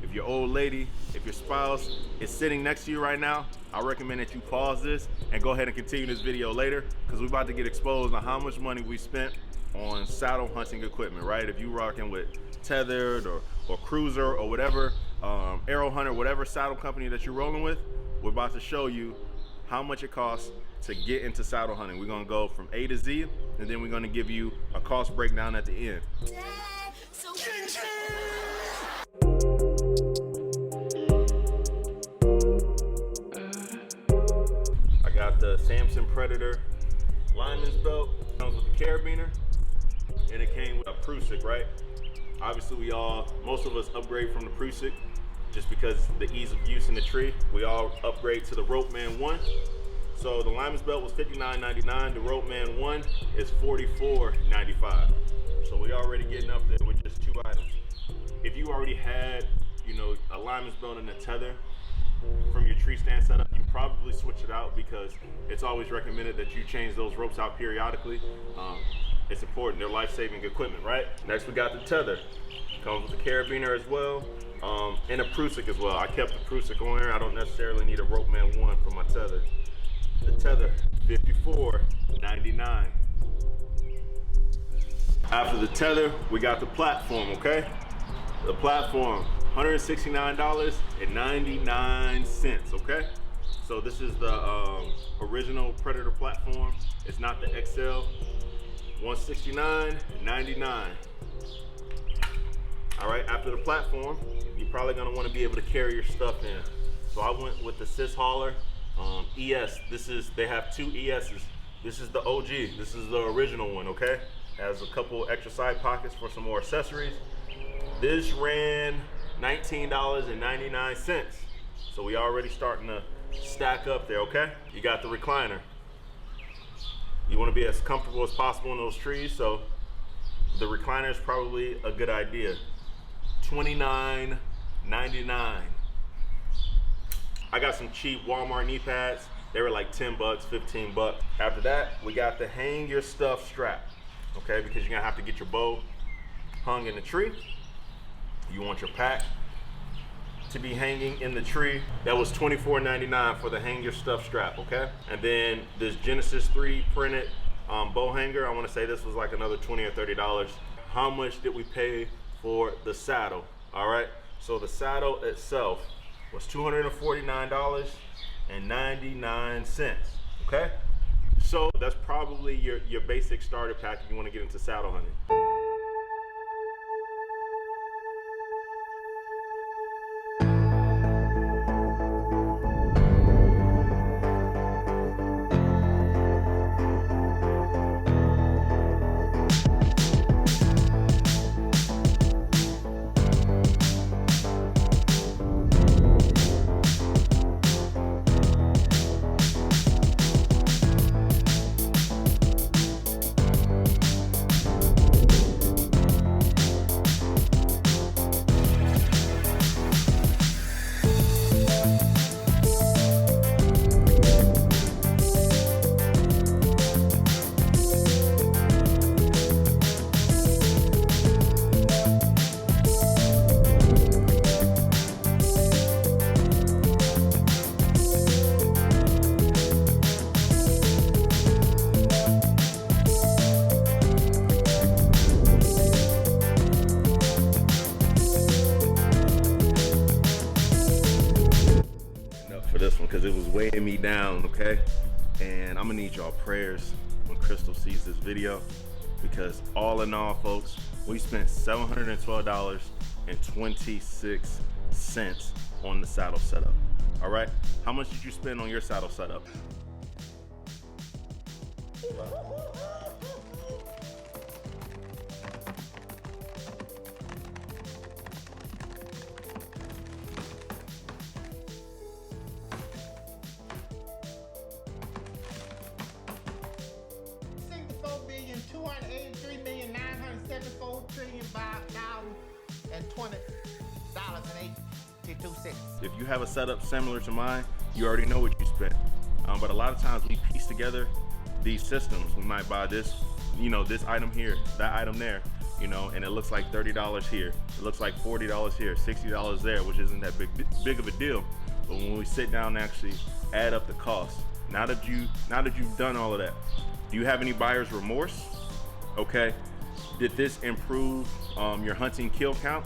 if your old lady, if your spouse is sitting next to you right now, I recommend that you pause this and go ahead and continue this video later, because we're about to get exposed on how much money we spent on saddle hunting equipment, right? If you rocking with Tethered or Cruiser or whatever, Arrow Hunter, whatever saddle company that you're rolling with, we're about to show you how much it costs to get into saddle hunting. We're gonna go from A to Z, and then we're gonna give you a cost breakdown at the end. I got the Samson Predator Lineman's belt. Comes with the carabiner, and it came with a Prusik, right? Obviously most of us upgrade from the Prusik just because the ease of use in the tree. We all upgrade to the Ropeman 1. So the Lineman's belt was $59.99. The Ropeman 1 is $44.95. So we already getting up there with just 2 items. If you already had, you know, a Lineman's belt and a tether from your tree stand setup, you probably switch it out because it's always recommended that you change those ropes out periodically. It's important, they're life-saving equipment, right? Next we got the tether. Comes with the carabiner as well, and a Prusik as well. I kept the Prusik on there. I don't necessarily need a Ropeman 1 for my tether. The tether, $54.99. After the tether, we got the platform, okay? The platform, $169.99, okay? So this is the original Predator platform. It's not the XL. $169.99. All right, after the platform, you're probably gonna wanna be able to carry your stuff in. So I went with the SYS Hauler ES. They have 2 ESs. This is the OG, this is the original one, okay? Has a couple extra side pockets for some more accessories. This ran $19.99. So we already starting to stack up there, okay? You got the recliner. You want to be as comfortable as possible in those trees, so the recliner is probably a good idea. $29.99. I got some cheap Walmart knee pads. They were like 10 bucks, 15 bucks. After that, we got the hang your stuff strap, okay? Because you're gonna have to get your bow hung in the tree. You want your pack to be hanging in the tree. That was $24.99 for the hang your stuff strap, okay? And then this Genesis 3 printed bow hanger, I wanna say this was like another $20 or $30. How much did we pay for the saddle, all right? So the saddle itself was $249.99, okay? So that's probably your basic starter pack if you wanna get into saddle hunting. Because it was weighing me down, okay? And I'm gonna need y'all prayers when Crystal sees this video, because all in all, folks, we spent $712.26 on the saddle setup, all right? How much did you spend on your saddle setup? $283,974,020.82. If you have a setup similar to mine, you already know what you spent. But a lot of times we piece together these systems. We might buy this, you know, this item here, that item there. you know, and it looks like $30 here, it looks like $40 here, $60 there, which isn't that big of a deal. But when we sit down and actually add up the costs, now that you've done all of that, do you have any buyer's remorse? Okay, did this improve your hunting kill count?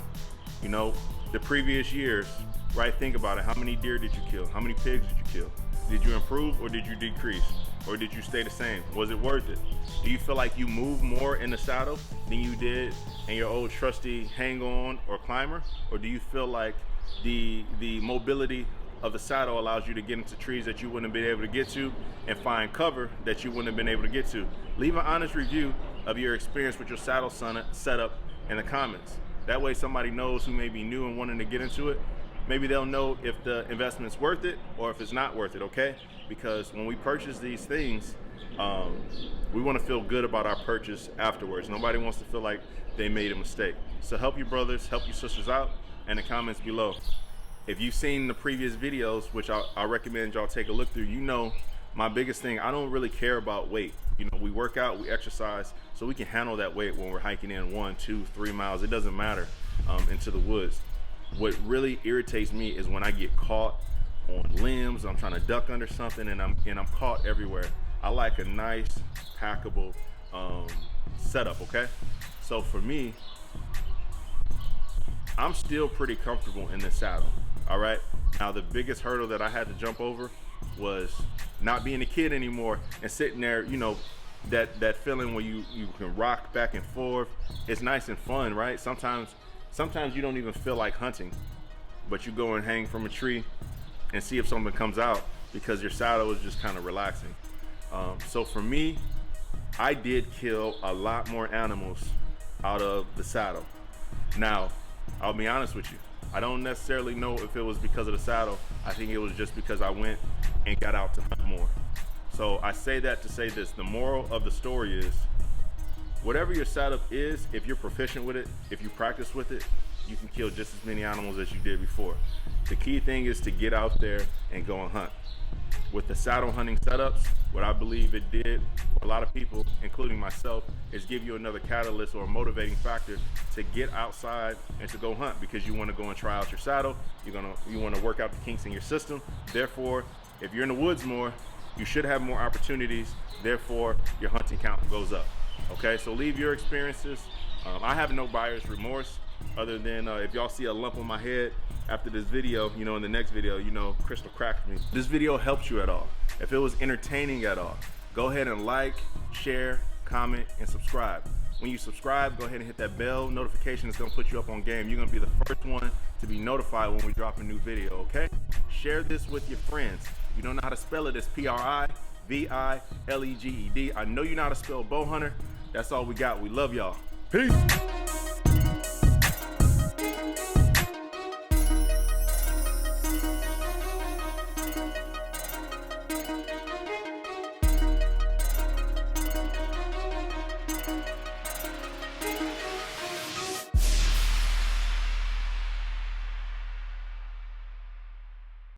You know, the previous years, right? Think about it. How many deer did you kill? How many pigs did you kill? Did you improve or did you decrease? Or did you stay the same? Was it worth it? Do you feel like you move more in the saddle than you did in your old trusty hang-on or climber? Or do you feel like the mobility of the saddle allows you to get into trees that you wouldn't have been able to get to and find cover that you wouldn't have been able to get to? Leave an honest review of your experience with your saddle setup in the comments. That way somebody knows who may be new and wanting to get into it. Maybe they'll know if the investment's worth it or if it's not worth it, okay? Because when we purchase these things, we want to feel good about our purchase afterwards. Nobody wants to feel like they made a mistake. So help your brothers, help your sisters out in the comments below. If you've seen the previous videos, which I recommend y'all take a look through, you know my biggest thing, I don't really care about weight. You know, we work out, we exercise, so we can handle that weight when we're hiking in 1, 2, 3 miles. It doesn't matter into the woods. What really irritates me is when I get caught on limbs, I'm trying to duck under something and I'm caught everywhere. I like a nice, packable setup, okay? So for me, I'm still pretty comfortable in this saddle, all right? Now the biggest hurdle that I had to jump over was not being a kid anymore and sitting there, you know, that feeling where you can rock back and forth. It's nice and fun, right? Sometimes you don't even feel like hunting, but you go and hang from a tree and see if something comes out because your saddle is just kind of relaxing. So for me, I did kill a lot more animals out of the saddle. Now, I'll be honest with you. I don't necessarily know if it was because of the saddle. I think it was just because I went and got out to hunt more. So I say that to say this, the moral of the story is, whatever your setup is, if you're proficient with it, if you practice with it, you can kill just as many animals as you did before. The key thing is to get out there and go and hunt. With the saddle hunting setups, what I believe it did for a lot of people, including myself, is give you another catalyst or a motivating factor to get outside and to go hunt, because you want to go and try out your saddle. You want to work out the kinks in your system. Therefore, if you're in the woods more, you should have more opportunities. Therefore, your hunting count goes up. Okay, so leave your experiences. I have no buyer's remorse other than if y'all see a lump on my head after this video, you know, in the next video, you know, Crystal cracked me. This video helped you at all, if it was entertaining at all, go ahead and like, share, comment, and subscribe. When you subscribe, go ahead and hit that bell notification. It's gonna put you up on game. You're gonna be the first one to be notified when we drop a new video, okay? Share this with your friends. If you don't know how to spell it, it's P-R-I-V-I-L-E-G-E-D. I know you know how to spell bow hunter. That's all we got. We love y'all. Peace.